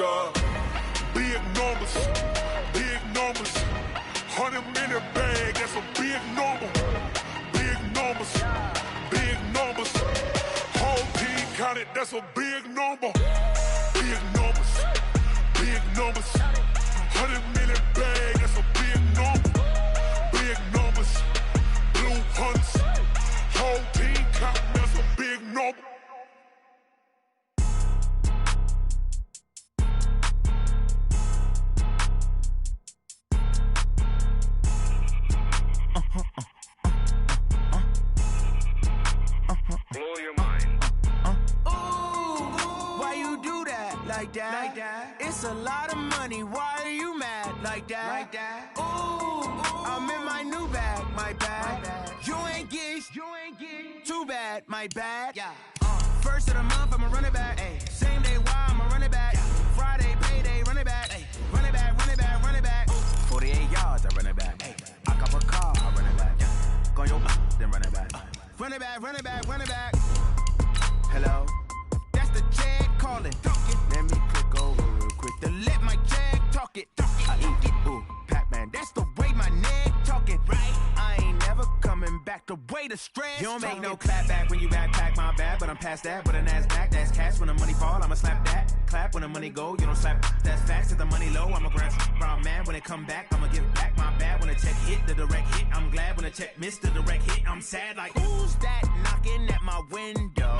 Big numbers, big numbers. 100-minute bag, that's a big number. Big numbers, big numbers. Whole team counted, that's a big number. Big numbers, big numbers. 100-minute bag, that's a big number. Big numbers, blue hunts. Whole team counting, that's a big number. Blow your mind. Why you do that like that? It's a lot of money. Why are you mad like that? I'm in my new bag, my bag. You ain't get too bad, my bad. First of the month, I'ma run it back. Same day, why I'ma run it back. Friday, payday, run it back. Run it back, run it back, run it back. 48 yards, I run it back. I cop a car, I run it back. Go your then run it back. Run it back, run it back, run it back. Hello? That's the jag calling. Let me click over real quick to let my jag talk it. I eat it, ooh, Pac-Man. That's the way my neck talking. Right? I ain't never coming back the way the stress. You don't make no clap back when you backpack my bad, but I'm past that. But a NASDAQ, that's cash. When the money fall, I'ma slap that. Clap when the money go, you don't slap. That's facts. If the money low, I'ma grab brown man. When it come back, I'ma give back my bad. When the check hit, the direct hit. I'm glad when the check missed the direct hit. I'm sad like, who's that knocking at my window?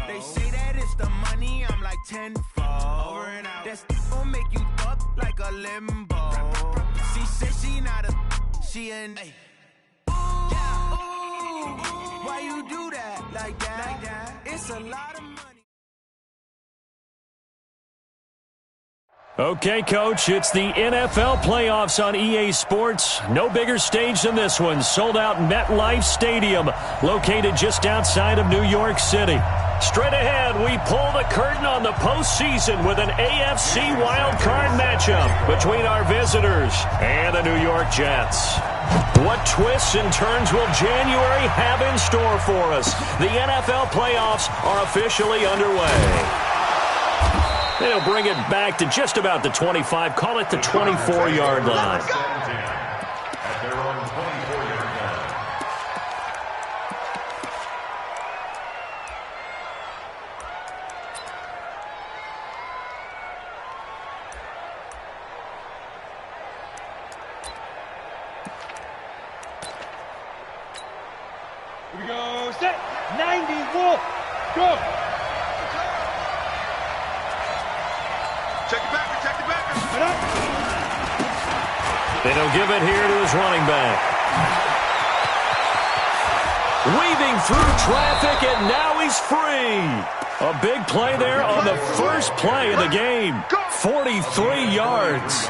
They say that it's the money, I'm like tenfold. Over and out. That's gon' make you fuck like a limbo. She said she not a, she an. Why you do that like that? It's a lot of money. Okay, Coach, it's the NFL playoffs on EA Sports. No bigger stage than this one. Sold out MetLife Stadium, located just outside of New York City. Straight ahead, we pull the curtain on the postseason with an AFC wildcard matchup between our visitors and the New York Jets. What twists and turns will January have in store for us? The NFL playoffs are officially underway. They'll bring it back to just about the 25, call it the 24-yard line. At their own 24-yard line. Here we go, set, 90, wolf, go! Check it back, check it back. They don't give it here to his running back. Weaving through traffic, and now he's free. A big play there on the first play of the game. 43 yards.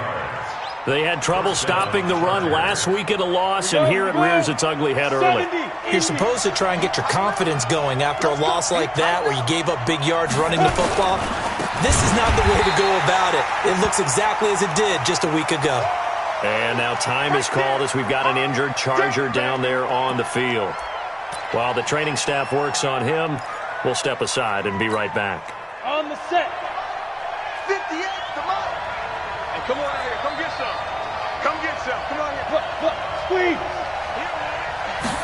They had trouble stopping the run last week at a loss, and here it rears its ugly head early. You're supposed to try and get your confidence going after a loss like that where you gave up big yards running the football. This is not the way to go about it. It looks exactly as it did just a week ago. And now time is called as we've got an injured Charger down there on the field. While the training staff works on him, we'll step aside and be right back. On the set. 58, come on. Hey, come on here, come get some. Come get some, come on here. Look, squeeze.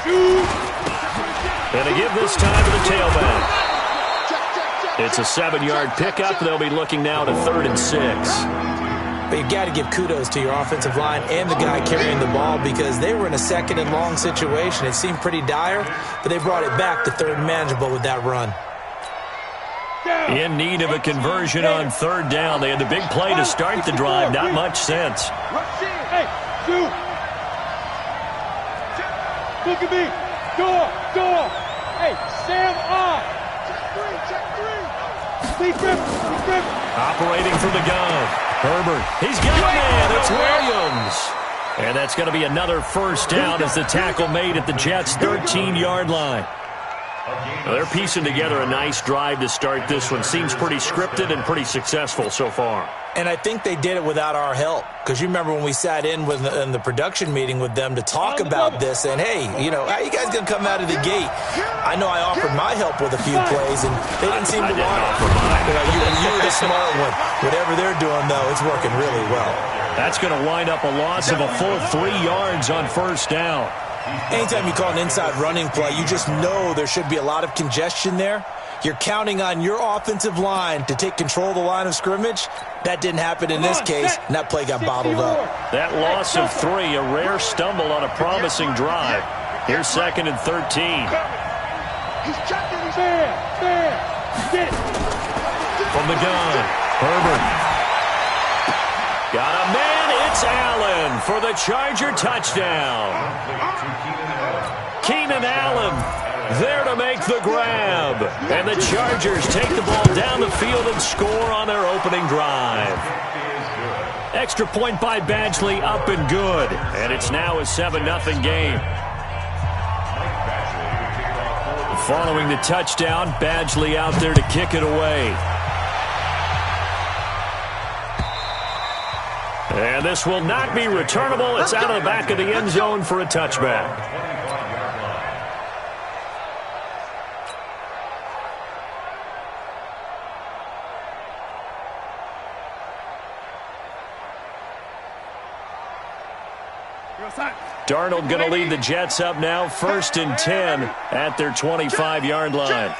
Shoot. And they give this time to the tailback. It's a 7-yard pickup. They'll be looking now to 3rd and 6. But you've got to give kudos to your offensive line and the guy carrying the ball because they were in a 2nd and long situation. It seemed pretty dire, but they brought it back to 3rd and manageable with that run. In need of a conversion on 3rd down. They had the big play to start the drive. Not much sense. Hey, shoot. Look at me. Door. Hey, Sam off. Check three. Deep rip. Operating from the gun. Herbert. He's got a man. It's Williams. And that's going to be another first down as the tackle made at the Jets' 13-yard line. Well, they're piecing together a nice drive to start this one. Seems pretty scripted and pretty successful so far. And I think they did it without our help. Because you remember when we sat in the production meeting with them to talk about this, and hey, you know, how you guys going to come out of the gate? I know I offered my help with a few plays, and they didn't seem to want it. You're the smart one. Whatever they're doing, though, it's working really well. That's going to wind up a loss of a full 3 yards on first down. Anytime you call an inside running play, you just know there should be a lot of congestion there. You're counting on your offensive line to take control of the line of scrimmage. That didn't happen in this case, and that play got bottled up. That loss of 3, a rare stumble on a promising drive. Here's 2nd and 13. From the gun, Herbert. Got a man, it's Allen for the Charger touchdown. Keenan Allen there to make the grab. And the Chargers take the ball down the field and score on their opening drive. Extra point by Badgley, up and good. And it's now a 7-0 game. Following the touchdown, Badgley out there to kick it away. And this will not be returnable. It's out of the back of the end zone for a touchback. Darnold going to lead the Jets up now, 1st and 10 at their 25-yard line.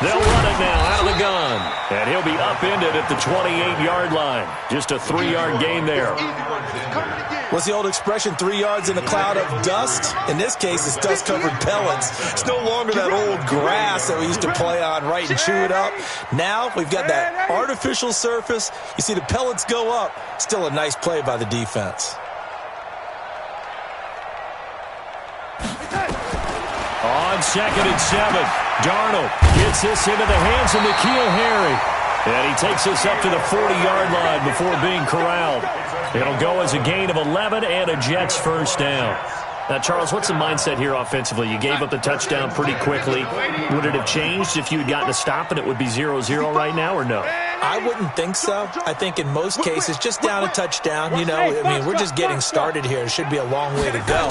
They'll run it now out of the gun. And he'll be upended at the 28-yard line. Just a 3-yard gain there. What's the old expression, 3 yards in a cloud of dust? In this case, it's dust-covered pellets. It's no longer that old grass that we used to play on, right, and chew it up. Now we've got that artificial surface. You see the pellets go up. Still a nice play by the defense. On 2nd and 7, Darnold gets this into the hands of N'Keal Harry. And he takes this up to the 40-yard line before being corralled. It'll go as a gain of 11 and a Jets first down. Now, Charles, what's the mindset here offensively? You gave up the touchdown pretty quickly. Would it have changed if you had gotten a stop and it would be 0-0 right now, or no? I wouldn't think so. I think in most cases, just down a touchdown, you know, I mean, we're just getting started here. It should be a long way to go.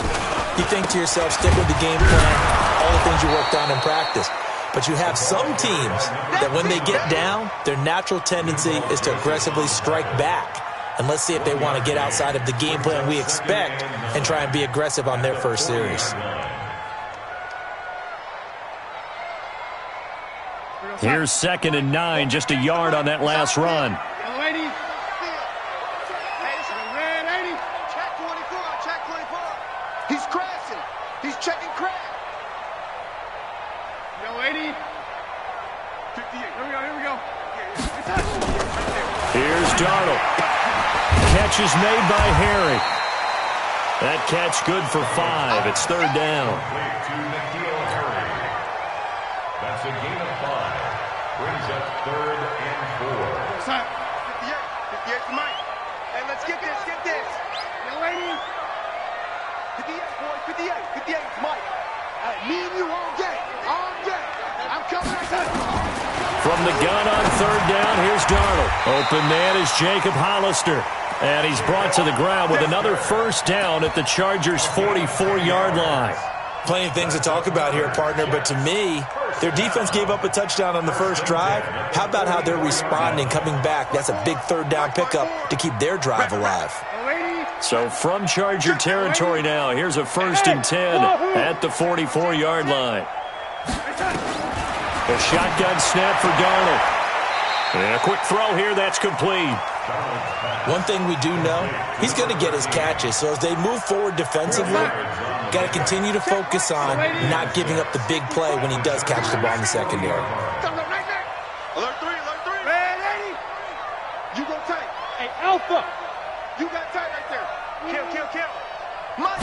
You think to yourself, stick with the game plan, all the things you worked on in practice. But you have some teams that when they get down, their natural tendency is to aggressively strike back. And let's see if they want to get outside of the game plan we expect and try and be aggressive on their first series. Here's 2nd and 9, just a yard on that last run. He's crashing. He's checking crash. Yo, 80. 58. Here we go. Here's Darnold. Catch is made by Harry. That catch good for 5. It's 3rd down. That's a gain of 5. Brings up 3rd and 4. 58 for Mike. Hey, let's get this. Yo, 80. 58, boy. 58 for Mike. Hey, me and you all day. I'm coming. From the gun on 3rd down, here's Darnold. Open man is Jacob Hollister. And he's brought to the ground with another first down at the Chargers' 44-yard line. Plenty of things to talk about here, partner, but to me, their defense gave up a touchdown on the first drive. How about how they're responding, coming back? That's a big 3rd down pickup to keep their drive alive. So from Charger territory now, here's a 1st and 10 at the 44-yard line. A shotgun snap for Darnold. And a quick throw here, that's complete. One thing we do know, he's going to get his catches. So as they move forward defensively, got to continue to focus on not giving up the big play when he does catch the ball in the secondary. Alert 3. Red 80. You go tight. Hey, Alpha. You got tight right there. Kill. Mike.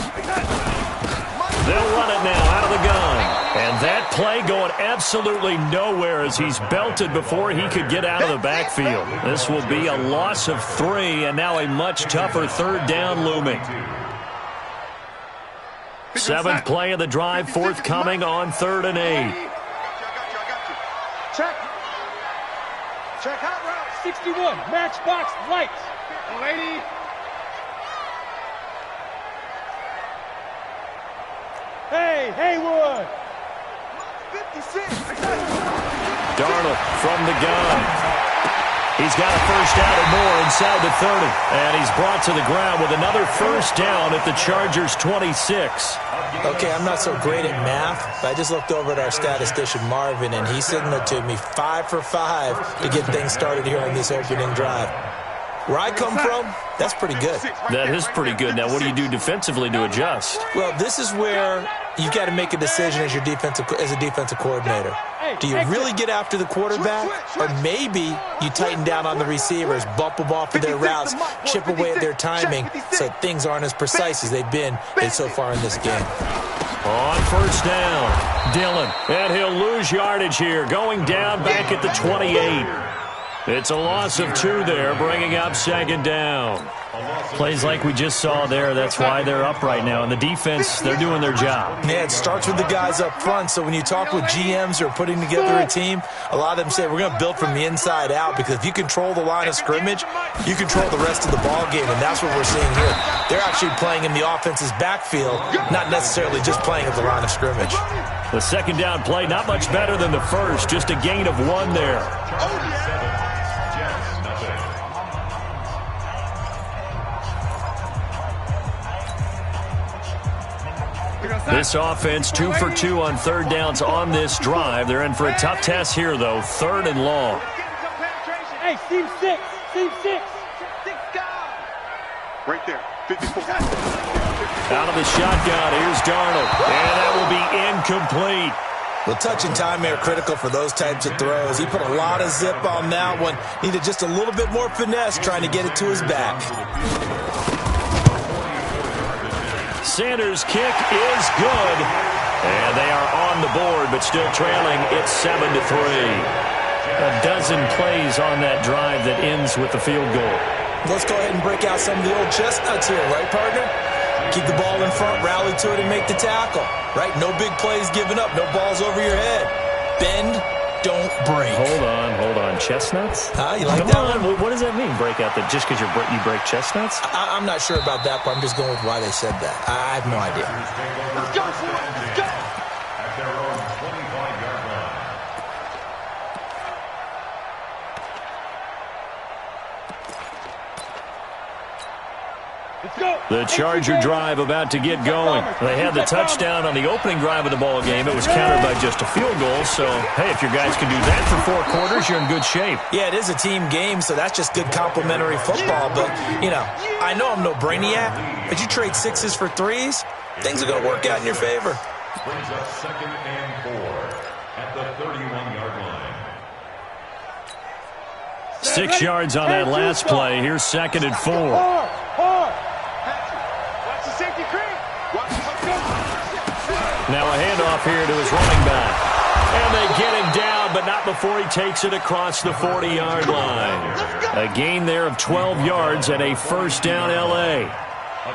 They'll run it now out of the gun. And that play going absolutely nowhere as he's belted before he could get out of the backfield. This will be a loss of 3 and now a much tougher 3rd down looming. 7th play of the drive forthcoming on 3rd and 8. I got you. Check out route. 61, matchbox lights. Lady. Hey, Haywood. 56. Darnold from the gun. He's got a first down and more inside the 30. And he's brought to the ground with another first down at the Chargers' 26. Okay, I'm not so great at math, but I just looked over at our statistician, Marvin, and he signaled to me 5 for 5 to get things started here on this opening drive. Where I come from, that's pretty good. That is pretty good. Now, what do you do defensively to adjust? Well, this is where you got to make a decision as a defensive coordinator. Do you really get after the quarterback, or maybe you tighten down on the receivers, bump them off of their routes, chip away at their timing so things aren't as precise as they've been so far in this game? On first down, Dillon, and he'll lose yardage here, going down back at the 28. It's a loss of 2 there, bringing up second down. Plays like we just saw there, that's why they're up right now. And the defense, they're doing their job. Yeah, it starts with the guys up front. So when you talk with GMs who are putting together a team, a lot of them say we're going to build from the inside out, because if you control the line of scrimmage, you control the rest of the ball game, and that's what we're seeing here. They're actually playing in the offense's backfield, not necessarily just playing at the line of scrimmage. The second down play, not much better than the first, just a gain of 1 there. This offense 2 for 2 on third downs on this drive. They're in for a tough test here, though. 3rd and long. Hey, team 6. Team 6. Right there. 54. Out of the shotgun, here's Darnold. And that will be incomplete. Well, touch and time are critical for those types of throws. He put a lot of zip on that one. Needed just a little bit more finesse trying to get it to his back. Sanders' kick is good. And they are on the board, but still trailing. It's 7-3. A dozen plays on that drive that ends with the field goal. Let's go ahead and break out some of the old chestnuts here, right, partner? Keep the ball in front, rally to it, and make the tackle, right? No big plays given up, no balls over your head. Bend, don't break. Hold on. Chestnuts? You like Come that on. one? What does that mean, break out? That just because you break chestnuts? I'm not sure about that part. I'm just going with why they said that. I have no idea. Let's go, let's go. At their own 25-yard line. Let's go. The Charger drive about to get going. They had the touchdown on the opening drive of the ball game. It was countered by just a field goal. So, hey, if your guys can do that for 4 quarters, you're in good shape. Yeah, it is a team game, so that's just good complimentary football. But, I know I'm no brainiac, but you trade 6s for 3s, things are going to work out in your favor. Brings up 2nd and 4 at the 31-yard line. 6 yards on that last play. Here's 2nd and 4. Watch the safety creep. Watch the Now a handoff here to his running back. And they get him down, but not before he takes it across the 40-yard line. A gain there of 12 yards and a first down L.A.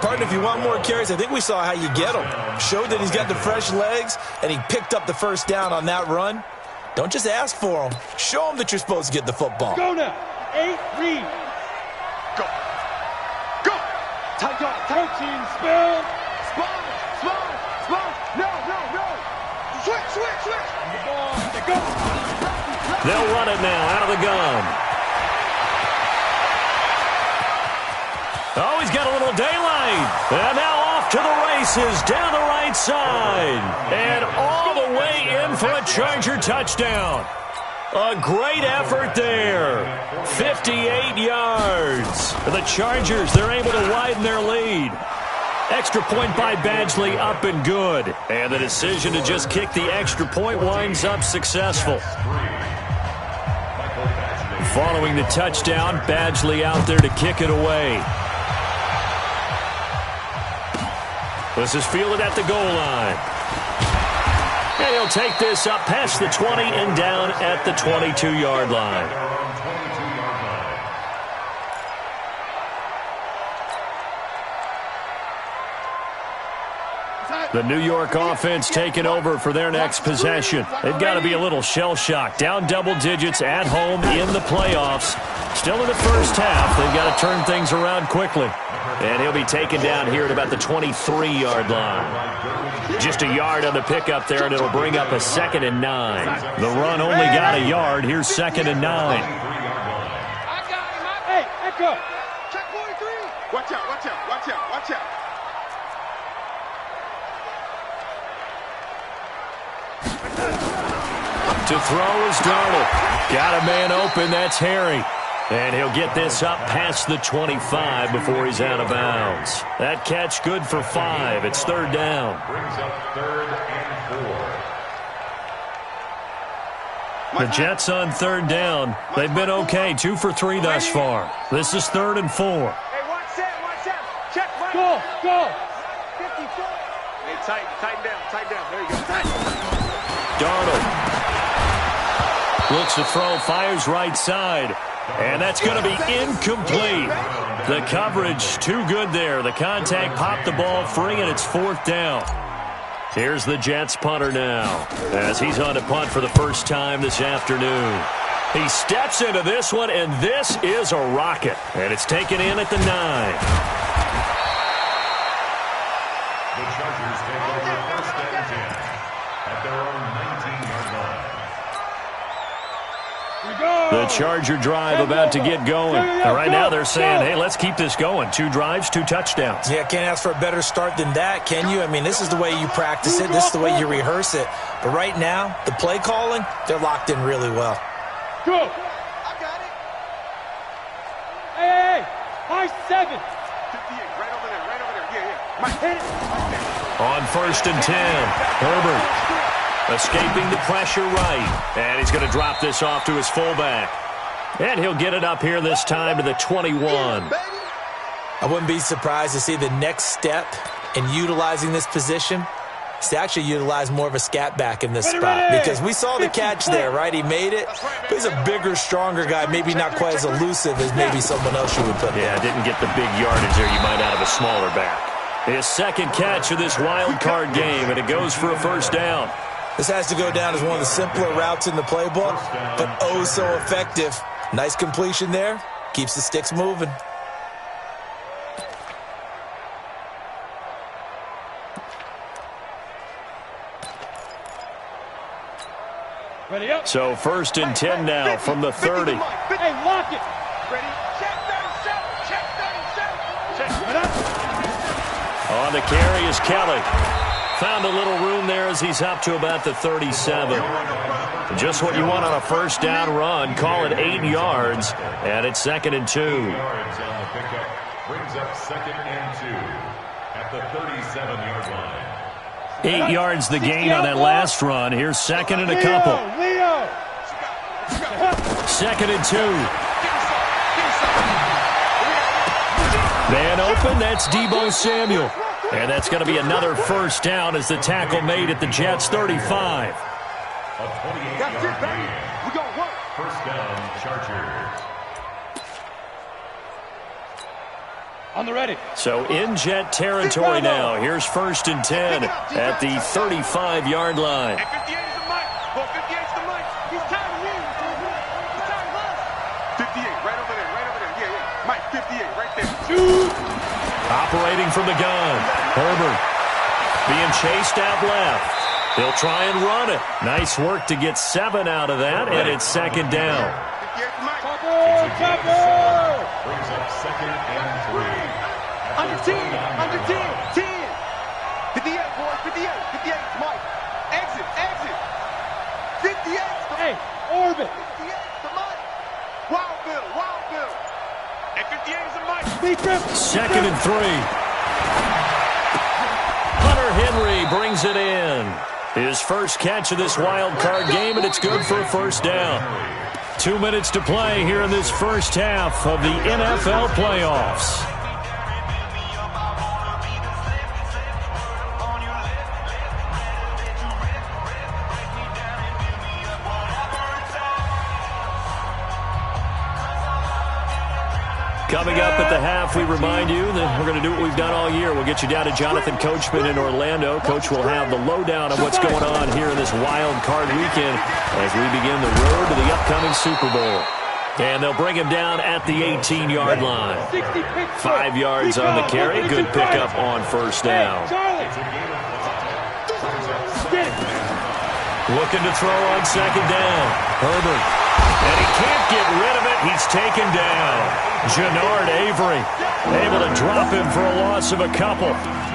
Partner, if you want more carries, I think we saw how you get him. Showed that he's got the fresh legs, and he picked up the first down on that run. Don't just ask for him. Show him that you're supposed to get the football. Go now. 8, read. Go. Go. Tight dog. Coaching spell. Spawn. No. Switch. The ball. Go. They'll run it now out of the gun. Oh, he's got a little daylight. And now off to the races down the right side. And all the way in for a Charger touchdown. A great effort there. 58 yards. The Chargers, they're able to widen their lead. Extra point by Badgley, up and good. And the decision to just kick the extra point winds up successful. Following the touchdown, Badgley out there to kick it away. This is fielded at the goal line. And he'll take this up past the 20 and down at the 22-yard line. The New York offense taking over for their next possession. They've got to be a little shell-shocked. Down double digits at home in the playoffs. Still in the first half. They've got to turn things around quickly. And he'll be taken down here at about the 23-yard line. Just a yard on the pickup there, and it'll bring up a 2nd and 9. The run only got a yard. Here's 2nd and 9. I got him. Hey, Echo. Check 43. Watch out, watch out, watch out, watch out. To throw is Darnold. Got a man open. That's Harry. And he'll get this up past the 25 before he's out of bounds. That catch good for 5. It's 3rd down. Brings up 3rd and 4. The Jets on 3rd down. They've been okay. 2 for 3 thus far. This is 3rd and 4. Hey, watch that. Check, Mike. Go. 54. Hey, tighten down. There you go. Darnold looks to throw, fires right side. And that's going to be incomplete. The coverage too good there. The contact popped the ball free, and it's 4th down. Here's the Jets punter now as he's on to punt for the first time this afternoon. He steps into this one, and this is a rocket. And it's taken in at the 9. The Chargers take over 1st and 10 at their own 19-yard line. The Charger drive about to get going. And right now they're saying, hey, let's keep this going. 2 drives, 2 touchdowns. Yeah, can't ask for a better start than that, can you? I mean, this is the way you practice it. This is the way you rehearse it. But right now, the play calling, they're locked in really well. Go. I got it. Hey. High 7. 58, right over there. Yeah. Mike, Hit it. On 1st and 10, Herbert escaping the pressure right. And he's going to drop this off to his fullback. And he'll get it up here this time to the 21. I wouldn't be surprised to see the next step in utilizing this position is to actually utilize more of a scat back in this spot. Because we saw the catch there, right? He made it. But he's a bigger, stronger guy, maybe not quite as elusive as maybe someone else you would put there. Yeah, didn't get the big yardage there you might out of a smaller back. His 2nd catch of this wild card game, and it goes for a 1st down. This has to go down as one of the simpler routes in the playbook, but oh so effective. Nice completion there. Keeps the sticks moving. Ready up. So 1st and 10 now from the 30. Hey, lock it. ready. Check 37. Check 37. Right up. On the carry is Kelly. Found a little room there as he's up to about the 37. Just what you want on a 1st down run. Call it 8 yards, and it's 2nd and 2. yards on the pickup brings up 2nd and 2 at the 37-yard line. 8 yards the gain on that last run. Here's 2nd and a couple. Leo. 2nd and 2. Man open, that's Deebo Samuel. And that's going to be another 1st down as the tackle made at the Jets' 35. A 28-yard gain. We gonna work. 1st down, Chargers. On the ready. So in Jet territory now. Here's 1st and 10 at the 35-yard line. And 58 is the mic. Well, 58 is the mic. He's tired of you. He's tired of us. 58, right over there. Yeah. Mike, 58, right there. Shoot. Operating from the gun. Herbert being chased out left. He'll try and run it. Nice work to get 7 out of that, and it's 2nd down. 58 is the mic. Chopper. Brings up 2nd and 3. Under 10. 10. 58, boys. 58 is Mike. Exit. 58 is the Hey, orbit. 58 is the mic. Wild Bill. And 58 is the mic. Secret. 2nd and 3. Hunter Henry brings it in. His first catch of this wild card game, and it's good for a 1st down. 2 minutes to play here in this first half of the NFL playoffs. Coming up at the half, we remind you that we're going to do what we've done all year. We'll get you down to Jonathan Coachman in Orlando. Coach will have the lowdown on what's going on here in this wild card weekend as we begin the road to the upcoming Super Bowl. And they'll bring him down at the 18-yard line. 5 yards on the carry. Good pickup on first down. Looking to throw on second down. Herbert. And he can't get rid of it. He's taken down. Genard Avery able to drop him for a loss of a couple.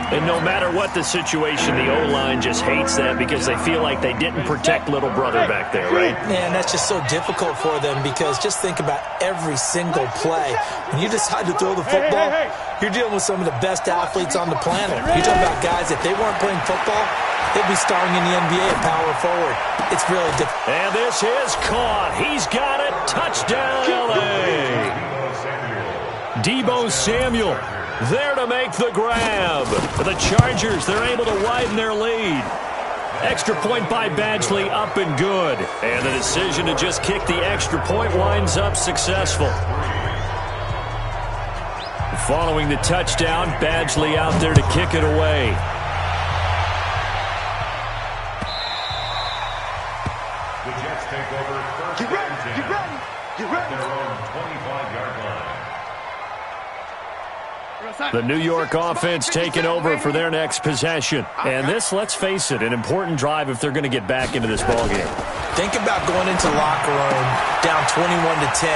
And no matter what the situation, the O-line just hates that because they feel like they didn't protect little brother back there, right? Man, that's just so difficult for them because just think about every single play. When you decide to throw the football, you're dealing with some of the best athletes on the planet. You're talking about guys, if they weren't playing football, they'd be starring in the NBA at power forward. It's really difficult. And this is caught. He's got it. Touchdown, L.A. Deebo Samuel there to make the grab. For the Chargers, they're able to widen their lead. Extra point by Badgley, up and good. And the decision to just kick the extra point winds up successful. Following the touchdown, Badgley out there to kick it away. The Jets take over first. Get ready, get ready, get ready. Their own 25-yard line. The New York offense taking over for their next possession. And this, let's face it, an important drive if they're going to get back into this ballgame. Think about going into the locker room down 21-10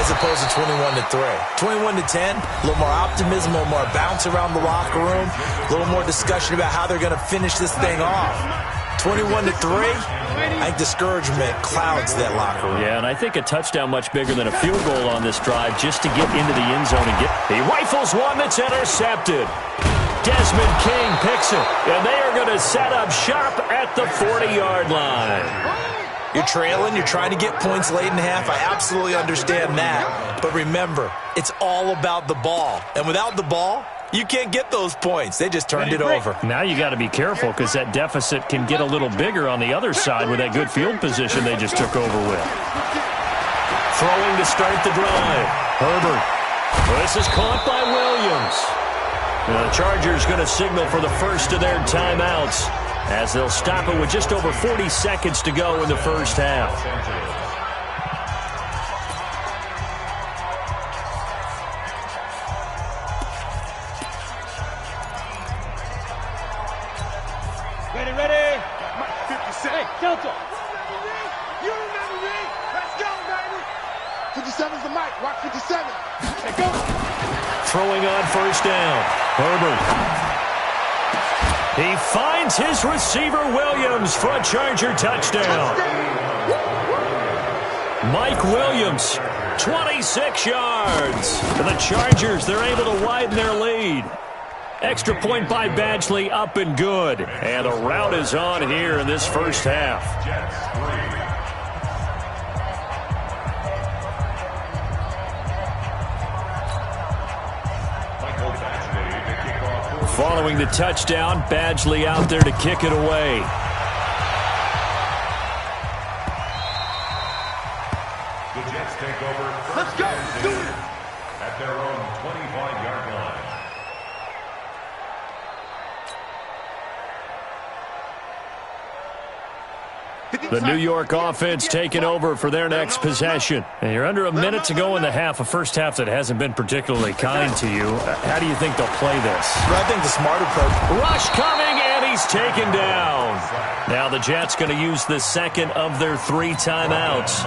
as opposed to 21-3. 21-10, a little more optimism, a little more bounce around the locker room, a little more discussion about how they're going to finish this thing off. 21-3, I think discouragement clouds that locker room. Yeah, and I think a touchdown much bigger than a field goal on this drive just to get into the end zone and get. He rifles one that's intercepted. Desmond King picks it, and they are going to set up shop at the 40-yard line. You're trailing, you're trying to get points late in half. I absolutely understand that. But remember, it's all about the ball. And without the ball, you can't get those points. They just turned it over. Now you got to be careful because that deficit can get a little bigger on the other side with that good field position they just took over with. Throwing to start the drive. Herbert. This is caught by Williams. The Chargers going to signal for the first of their timeouts as they'll stop it with just over 40 seconds to go in the first half. Ready. Hey, Delta. You remember me? Let's go, baby. 57's the mic. Watch 57. Hey, go. Throwing on first down. Herbert. He finds his receiver Williams for a Charger touchdown. Mike Williams, 26 yards. And the Chargers, they're able to widen their lead. Extra point by Badgley, up and good. And the route is on here in this first half. Following the touchdown, Badgley out there to kick it away. The Jets take over first. Let's go. Do it. At their own 25-yard line. The New York offense taking over for their next possession. And you're under a minute to go in the half, a first half that hasn't been particularly kind to you. How do you think they'll play this? Well, I think the smart approach. Rush coming, and he's taken down. Now the Jets going to use the second of their 3 timeouts,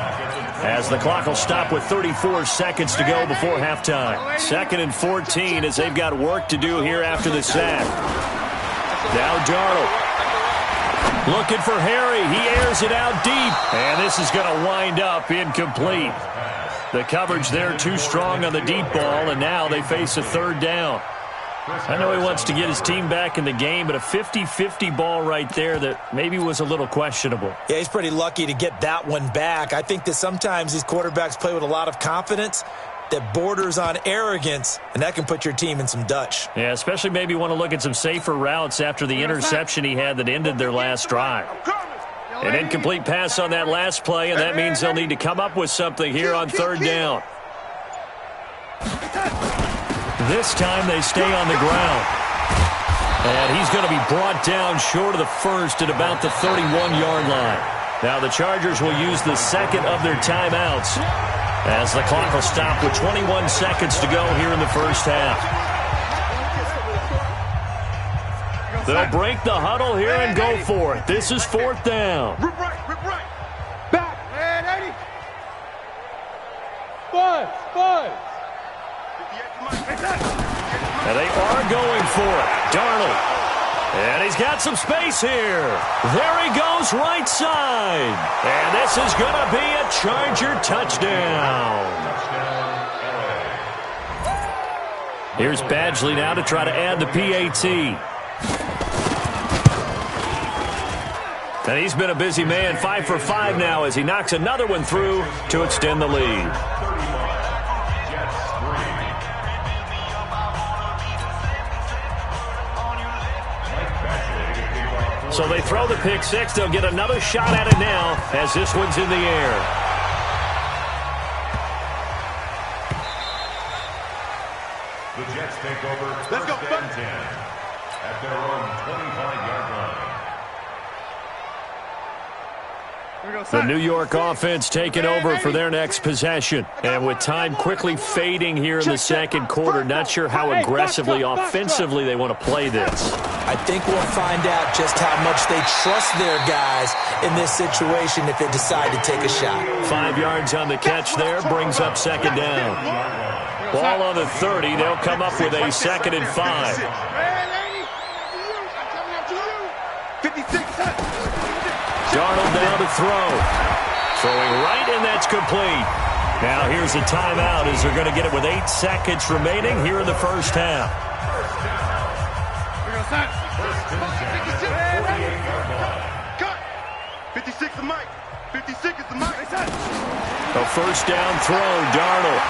as the clock will stop with 34 seconds to go before halftime. 2nd and 14 as they've got work to do here after the sack. Now Darnold. Looking for Harry. He airs it out deep. And this is going to wind up incomplete. The coverage there too strong on the deep ball, and now they face a 3rd down. I know he wants to get his team back in the game, but a 50-50 ball right there that maybe was a little questionable. Yeah, he's pretty lucky to get that one back. I think that sometimes these quarterbacks play with a lot of confidence that borders on arrogance, and that can put your team in some Dutch. Yeah, especially maybe want to look at some safer routes after the interception he had that ended their last drive. An incomplete pass on that last play, and that means they'll need to come up with something here on 3rd down. This time they stay on the ground. And he's going to be brought down short of the first at about the 31-yard line. Now the Chargers will use the second of their timeouts as the clock will stop with 21 seconds to go here in the first half. They'll break the huddle here and go for it. This is fourth down. Rip right. Back. And 80. Buzz. And they are going for it. Darnold. And he's got some space here. There he goes, right side. And this is going to be a Charger touchdown. Here's Badgley now to try to add the PAT. And he's been a busy man, 5 for 5 now as he knocks another one through to extend the lead. So they throw the pick six. They'll get another shot at it now as this one's in the air. The Jets take over first and 10 at their own 25-yard line. The New York offense taking over for their next possession. And with time quickly fading here in the second quarter, not sure how aggressively, offensively they want to play this. I think we'll find out just how much they trust their guys in this situation if they decide to take a shot. 5 yards on the catch there, brings up second down. Ball on the 30, they'll come up with a 2nd and 5. 56. Darnold down to throw. Throwing right, and that's complete. Now here's a timeout as they're going to get it with 8 seconds remaining here in the first half. Cut. 56 is Mike. 56 is the Mike. A first down throw, Darnold.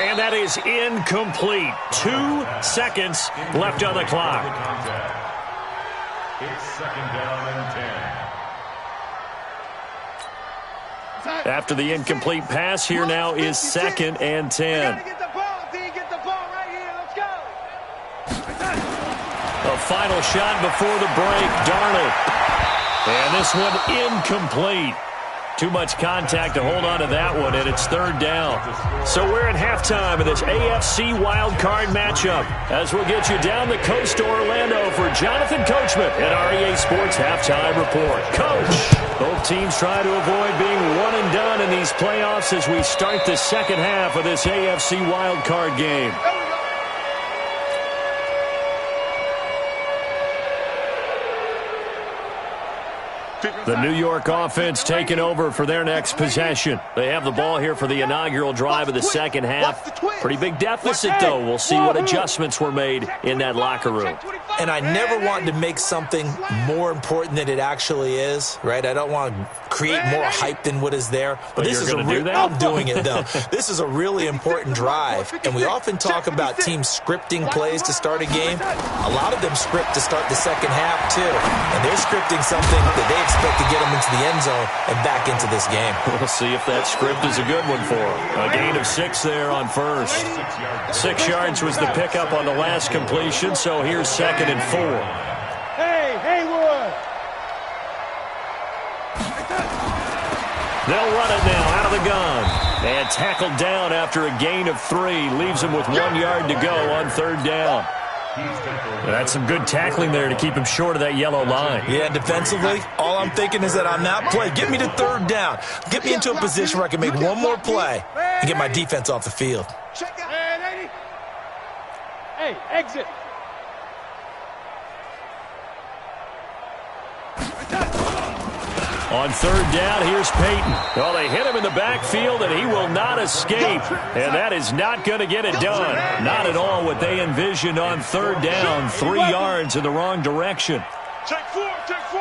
And that is incomplete. 2 seconds left on the clock. It's second down and 10. After the incomplete pass, here now is 2nd and 10. Get the ball, D. Get the ball right here. Let's go. A final shot before the break, Darnold. And this one incomplete. Too much contact to hold on to that one, and it's 3rd down. So we're at halftime of this AFC wildcard matchup as we'll get you down the coast to Orlando for Jonathan Coachman at our EA Sports Halftime Report. Coach, both teams try to avoid being one and done in these playoffs as we start the second half of this AFC wildcard game. The New York offense taking over for their next possession. They have the ball here for the inaugural drive of the second half. Pretty big deficit, though. We'll see what adjustments were made in that locker room. And I never wanted to make something more important than it actually is, right? I don't want to create more hype than what is there. But this is a do that? I'm doing it, though. This is a really important drive. And we often talk about teams scripting plays to start a game. A lot of them script to start the second half, too. And they're scripting something that they expect to get them into the end zone and back into this game. We'll see if that script is a good one for them. A gain of 6 there on first. 6 yards was the pickup on the last completion, so here's 2nd and 4. Hey, Haywood! They'll run it now out of the gun. And tackled down after a gain of 3. Leaves him with 1 yard to go on 3rd down. That's some good tackling there to keep him short of that yellow line. Yeah, defensively, all I'm thinking is that on that play, get me to 3rd down. Get me into a position where I can make one more play and get my defense off the field. Hey, exit. On 3rd down, here's Peyton. Well, they hit him in the backfield, and he will not escape. And that is not going to get it done. Not at all what they envisioned on 3rd down. 3 yards in the wrong direction. Check 4, check 4.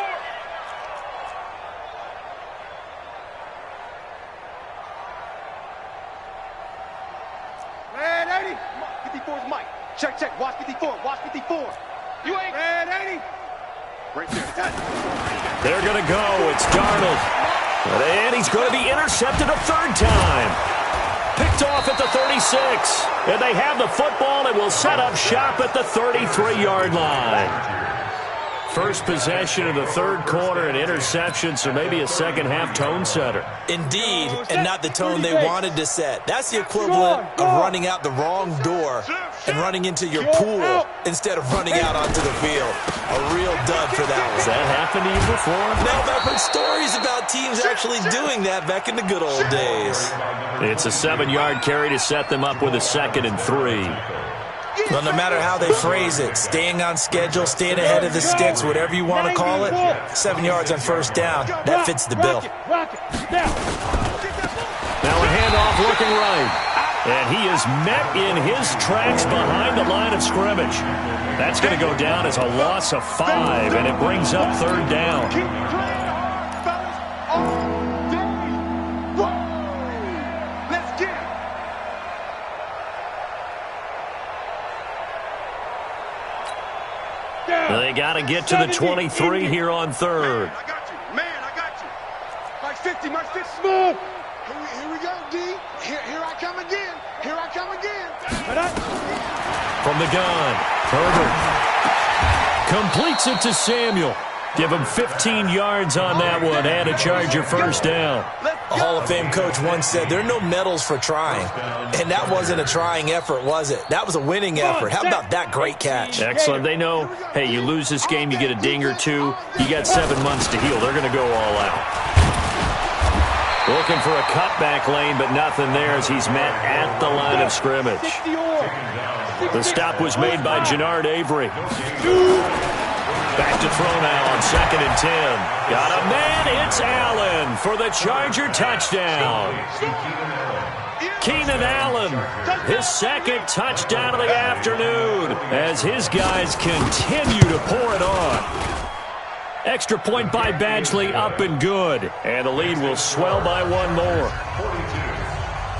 Red 80. 54 is Mike. Check, check. Watch 54. Watch 54. You ain't. Red 80. Right there. They're going to go. It's Darnold. And he's going to be intercepted a 3rd time. Picked off at the 36. And they have the football and will set up shop at the 33-yard line. first possession of the third quarter, an interception, so maybe a second-half tone setter. Indeed, and not the tone they wanted to set. That's the equivalent of running out the wrong door and running into your pool instead of running out onto the field. A real dud for that one. Has that happened to you before? Now, I've heard stories about teams actually doing that back in the good old days. It's a 7-yard carry to set them up with a 2nd and 3. Well, no matter how they phrase it, staying on schedule, staying ahead of the sticks, whatever you want to call it, 7 yards on first down, that fits the bill. Now a handoff looking right. And he is met in his tracks behind the line of scrimmage. That's going to go down as a loss of 5, and it brings up 3rd down. They got to get to the 23 here on 3rd. I got you. Man, I got you. March 50, March 50. Smooth. Here we go, D. Here I come again. Here I come again. From the gun, Herbert completes it to Samuel. Give him 15 yards on that one and a Charger first down. A Hall of Fame coach once said there are no medals for trying. And that wasn't a trying effort, was it? That was a winning effort. How about that great catch? Excellent. They know, hey, you lose this game, you get a ding or two. You got 7 months to heal. They're going to go all out. Looking for a cutback lane, but nothing there as he's met at the line of scrimmage. The stop was made by Jannard Avery. Back to throw now on 2nd and 10. Got a man, it's Allen for the Charger touchdown. Keenan Allen, his 2nd touchdown of the afternoon as his guys continue to pour it on. Extra point by Badgley, up and good. And the lead will swell by 1 more. 42,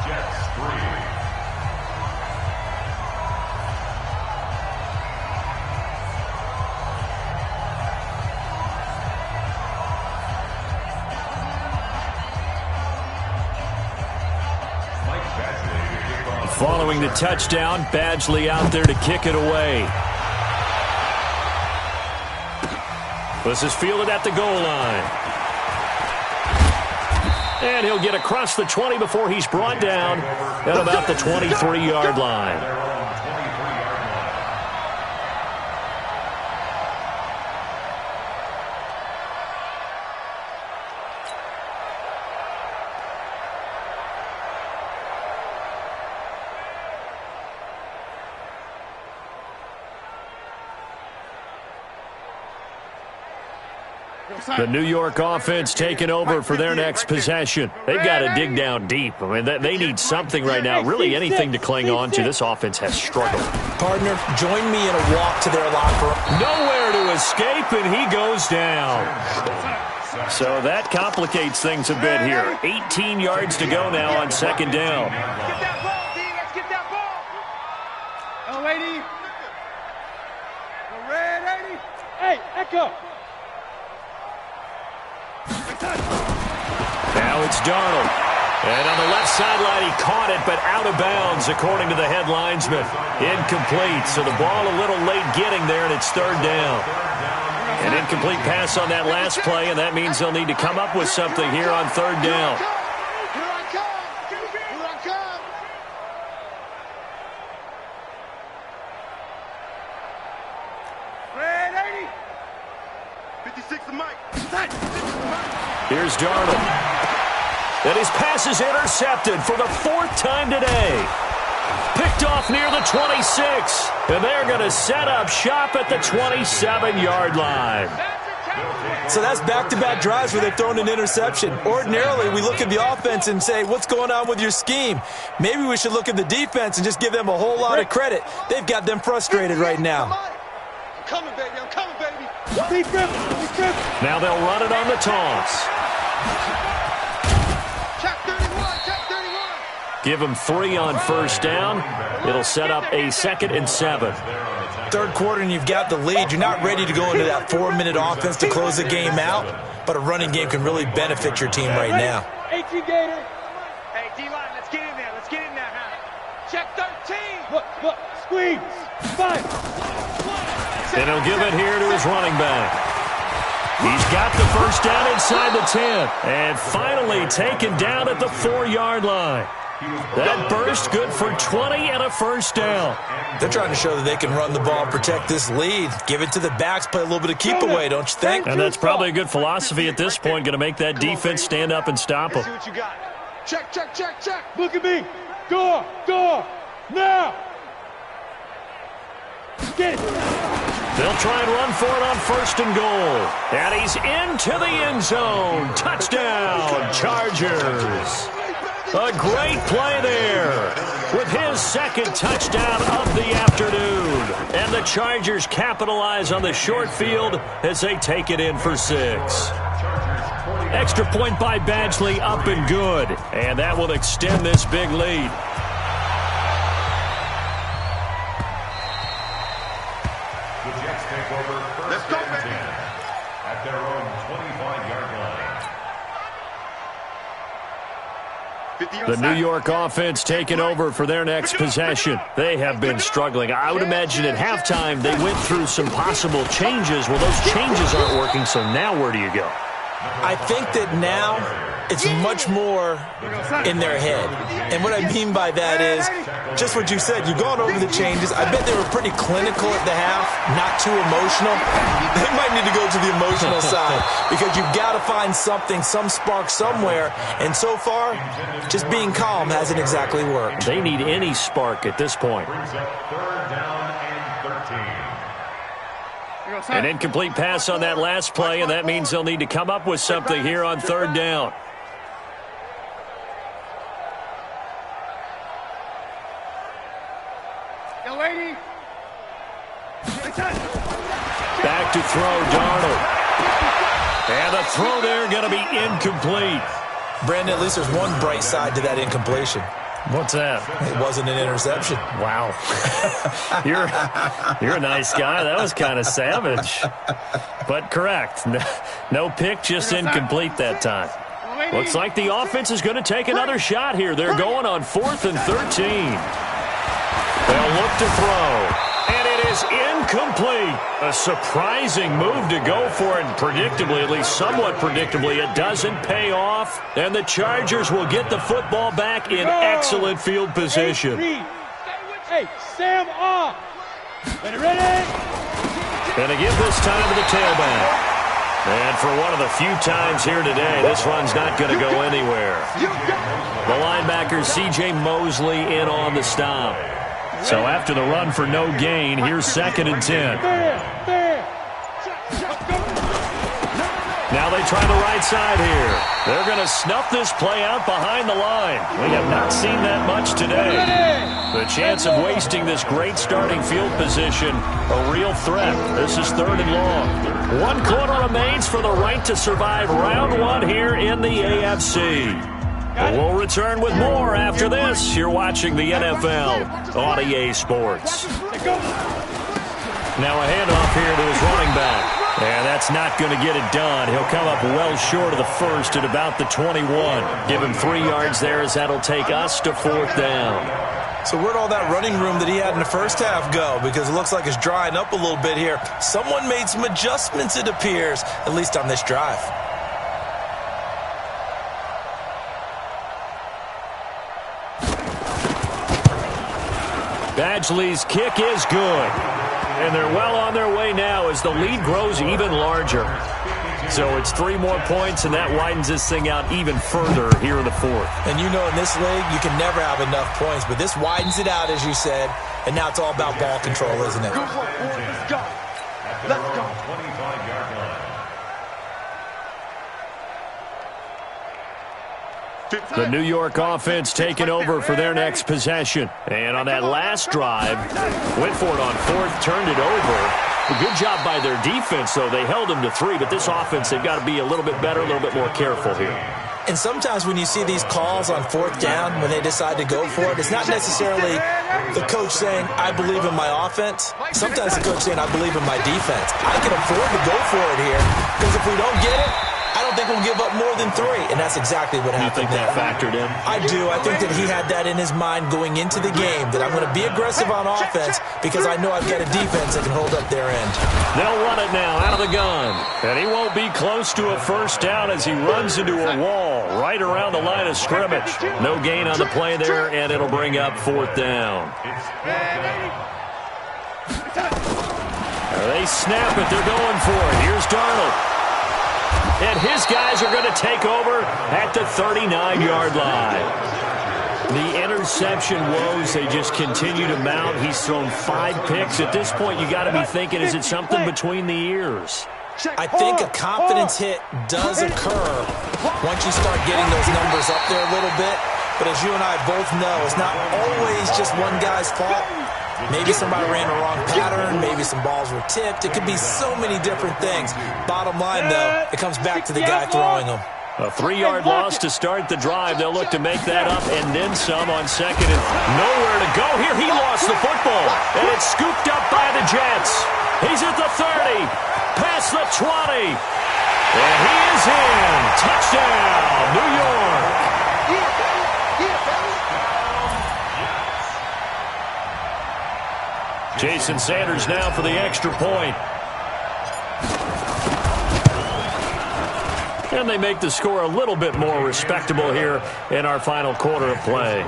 Jets 3. Following the touchdown, Badgley out there to kick it away. This is fielded at the goal line. And he'll get across the 20 before he's brought down at about the 23-yard line. The New York offense taking over for their next possession. They've got to dig down deep. I mean, they need something right now, really anything to cling on to. This offense has struggled. Partner, join me in a walk to their locker room. Nowhere to escape, and he goes down. So that complicates things a bit here. 18 yards to go now on 2nd down. Get that ball, D. Let's get that ball. Oh, 80. The red 80. Hey, Echo. Now it's Darnold. And on the left sideline, he caught it, but out of bounds, according to the head linesman. Incomplete, so the ball a little late getting there, and it's 3rd down. An incomplete pass on that last play, and that means they'll need to come up with something here on 3rd down. Here I come. Here I come. Red 80. 56 to Mike. Here's Darnold. And his pass is intercepted for the 4th time today. Picked off near the 26. And they're going to set up shop at the 27-yard line. So that's back-to-back drives where they've thrown an interception. Ordinarily, we look at the offense and say, what's going on with your scheme? Maybe we should look at the defense and just give them a whole lot of credit. They've got them frustrated right now. I'm coming, baby. I'm coming, baby. Now they'll run it on the toss. Check 31. Check 31. Give them 3 on first down. It'll set up a 2nd and 7. 3rd quarter and you've got the lead. You're not ready to go into that 4-minute offense to close the game out, but a running game can really benefit your team right now. 18 Gator. Hey, D-line, let's get in there. Let's get in there, huh? Check 13. Look, squeeze. 5. And he'll give it here to his running back. He's got the first down inside the 10. And finally taken down at the 4-yard line. That burst good for 20 and a first down. They're trying to show that they can run the ball, protect this lead. Give it to the backs, play a little bit of keep away, don't you think? And that's probably a good philosophy at this point, going to make that defense stand up and stop them. See what you got. Check, check, check, check. Look at me. Door, now. Get it. They'll try and run for it on 1st and goal. And he's into the end zone. Touchdown, Chargers. A great play there with his second touchdown of the afternoon. And the Chargers capitalize on the short field as they take it in for 6. Extra point by Badgley, up and good. And that will extend this big lead. The Jets take over first and 10 at their own 25-yard line. The New York offense taking over for their next possession. They have been struggling. I would imagine at halftime they went through some possible changes. Well, those changes aren't working, so now where do you go? I think that now it's much more in their head. And what I mean by that is just what you said. You've gone over the changes. I bet they were pretty clinical at the half, not too emotional. They might need to go to the emotional side because you've got to find something, some spark somewhere. And so far, just being calm hasn't exactly worked. They need any spark at this point. Brings up 3rd down and 13. An incomplete pass on that last play, and that means they'll need to come up with something here on 3rd down. Back to throw, Darnold. And the throw there going to be incomplete. Brandon, at least there's one bright side to that incompletion. What's that? It wasn't an interception. Wow. You're a nice guy. That was kind of savage. But correct. No pick, just incomplete that time. Looks like the offense is going to take another shot here. They're going on 4th and 13. They'll look to throw. And it is incomplete. A surprising move to go for it. Predictably, at least somewhat predictably, it doesn't pay off. And the Chargers will get the football back in excellent field position. Hey, Sam off. Ready? And to give this time to the tailback. And for one of the few times here today, this run's not going to go anywhere. The linebacker, C.J. Mosley, in on the stop. So after the run for no gain, here's 2nd and 10. Now they try the right side here. They're going to snuff this play out behind the line. We have not seen that much today. The chance of wasting this great starting field position, a real threat. This is 3rd and long. 1 quarter remains for the right to survive round 1 here in the AFC. We'll return with more after this. You're watching the NFL on EA Sports. Now a handoff here to his running back. And that's not going to get it done. He'll come up well short of the first at about the 21. Give him 3 yards there as that'll take us to 4th down. So where'd all that running room that he had in the first half go? Because it looks like it's drying up a little bit here. Someone made some adjustments, it appears, at least on this drive. Badgley's kick is good. And they're well on their way now as the lead grows even larger. So it's 3 more points, and that widens this thing out even further here in the 4th. And you know in this league, you can never have enough points, but this widens it out, as you said, and now it's all about ball control, isn't it? Good work, boys. Let's go. Let's go. 25-yard line. The New York offense taking over for their next possession. And on that last drive, went for it on 4th, turned it over. A good job by their defense, though. They held them to 3, but this offense, they've got to be a little bit better, a little bit more careful here. And sometimes when you see these calls on 4th down, when they decide to go for it, it's not necessarily the coach saying, I believe in my offense. Sometimes the coach saying, I believe in my defense. I can afford to go for it here, because if we don't get it, I don't think think we'll give up more than 3, and that's exactly what happened. You think that factored in? I do. I think that he had that in his mind going into the game, that I'm going to be aggressive on offense because I know I've got a defense that can hold up their end. They'll run it now out of the gun, and he won't be close to a first down as he runs into a wall right around the line of scrimmage. No gain on the play there, and it'll bring up 4th down. They snap it. They're going for it. Here's Darnold. And his guys are going to take over at the 39-yard line. The interception woes, they just continue to mount. He's thrown 5 picks. At this point, you got to be thinking, is it something between the ears? I think a confidence hit does occur once you start getting those numbers up there a little bit. But as you and I both know, it's not always just one guy's fault. Maybe somebody ran the wrong pattern. Maybe some balls were tipped. It could be so many different things. Bottom line, though, it comes back to the guy throwing them. A 3-yard loss to start the drive. They'll look to make that up and then some on second and nowhere to go. Here he lost the football, and it's scooped up by the Jets. He's at the 30, past the 20, and he is in. Touchdown, New York. Jason Sanders now for the extra point. And they make the score a little bit more respectable here in our final quarter of play.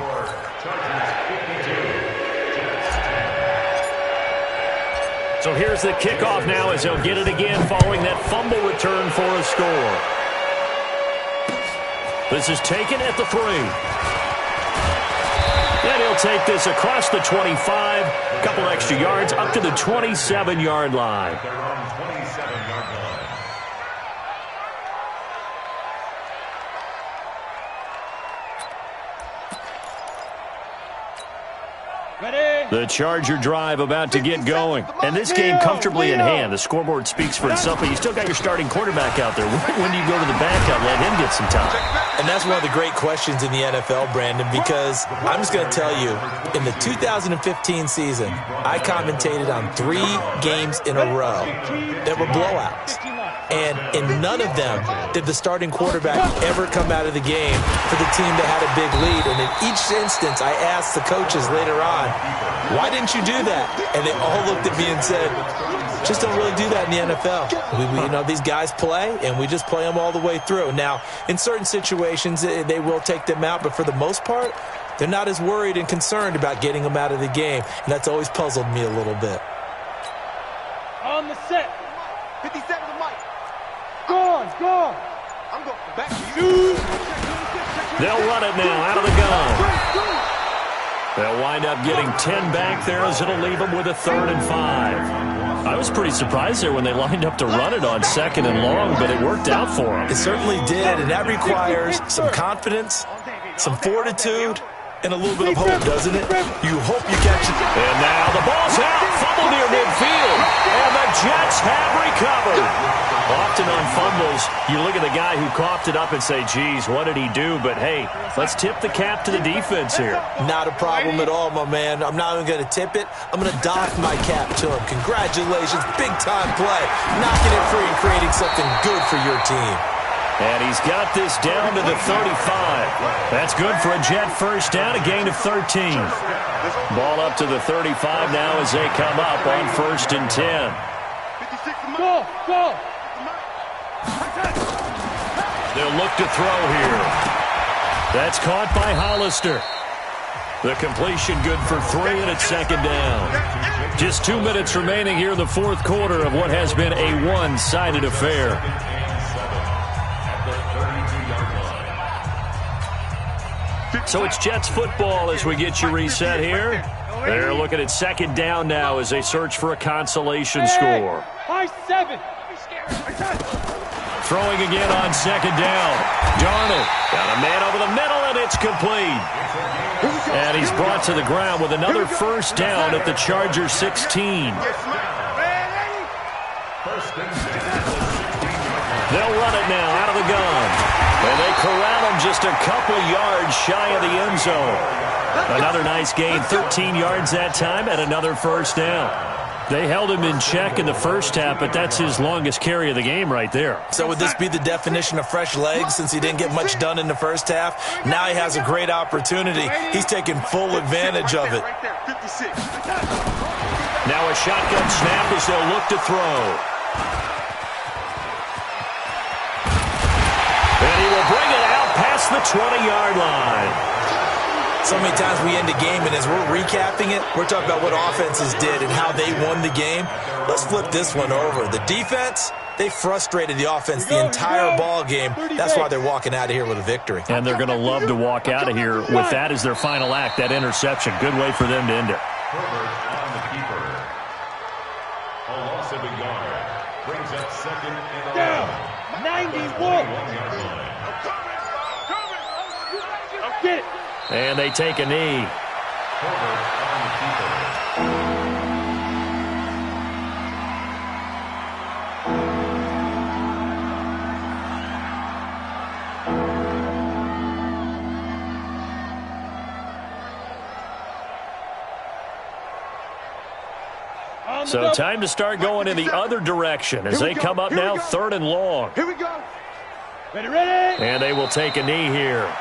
So here's the kickoff now as he'll get it again following that fumble return for a score. This is taken at the 3. And he'll take this across the 25, a couple extra yards up to the 27-yard line. The Charger drive about to get going. And this game comfortably in hand. The scoreboard speaks for itself, but you still got your starting quarterback out there. When do you go to the backup, let him get some time? And that's one of the great questions in the NFL, Brandon, because I'm just going to tell you, in the 2015 season, I commentated on 3 games in a row that were blowouts. And in none of them did the starting quarterback ever come out of the game for the team that had a big lead. And in each instance, I asked the coaches later on, why didn't you do that? And they all looked at me and said, just don't really do that in the NFL. You know, these guys play, and we just play them all the way through. Now, in certain situations, they will take them out, but for the most part, they're not as worried and concerned about getting them out of the game. And that's always puzzled me a little bit. On the set. 57 to Mike. Go. I'm going back to you. They'll run it now out of the gun. They'll wind up getting 10 back there as it'll leave them with a 3rd and 5. I was pretty surprised there when they lined up to run it on 2nd and long, but it worked out for them. It certainly did, and that requires some confidence, some fortitude, and a little bit of hope, doesn't it? You hope you catch it. And now the ball's out, fumble near midfield, and the Jets have recovered. Often on fumbles, you look at the guy who coughed it up and say, geez, what did he do? But, hey, let's tip the cap to the defense here. Not a problem at all, my man. I'm not even going to tip it. I'm going to doff my cap to him. Congratulations, big-time play. Knocking it free and creating something good for your team. And he's got this down to the 35. That's good for a Jet first down, a gain of 13. Ball up to the 35 now as they come up on 1st and 10. Go. They'll look to throw here. That's caught by Hollister. The completion good for 3, and it's 2nd down. Just 2 minutes remaining here in the 4th quarter of what has been a one-sided affair. So it's Jets football as we get you reset here. They're looking at 2nd down now as they search for a consolation score. High 7. Throwing again on 2nd down. Darnold got a man over the middle, and it's complete. And he's brought to the ground with another first down at the Chargers 16. They'll run it now out of the gun. And they corral him just a couple yards shy of the end zone. Another nice gain, 13 yards that time, and another first down. They held him in check in the first half, but that's his longest carry of the game right there. So would this be the definition of fresh legs since he didn't get much done in the first half? Now he has a great opportunity. He's taking full advantage of it. Now a shotgun snap as they'll look to throw. And he will bring it out past the 20-yard line. So many times we end a game, and as we're recapping it, we're talking about what offenses did and how they won the game. Let's flip this one over. The defense, they frustrated the offense the entire ball game. That's why they're walking out of here with a victory. And they're going to love to walk out of here with that as their final act, that interception. Good way for them to end it. Herbert on the keeper. A loss of a yard. Brings up second and 11. 91. Get it. And they take a knee. Herbert on the keeper. So time to start going in the other direction as they come up now 3rd and long. Here we go. Ready, ready. And they will take a knee here.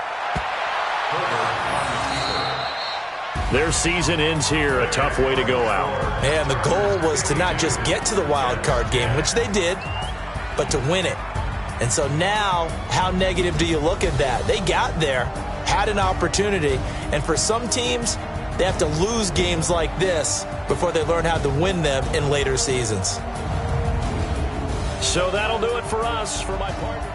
Their season ends here. A tough way to go out. And the goal was to not just get to the wild card game, which they did, but to win it. And so now, how negative do you look at that? They got there, had an opportunity, and for some teams, they have to lose games like this before they learn how to win them in later seasons. So that'll do it for us. For my partner.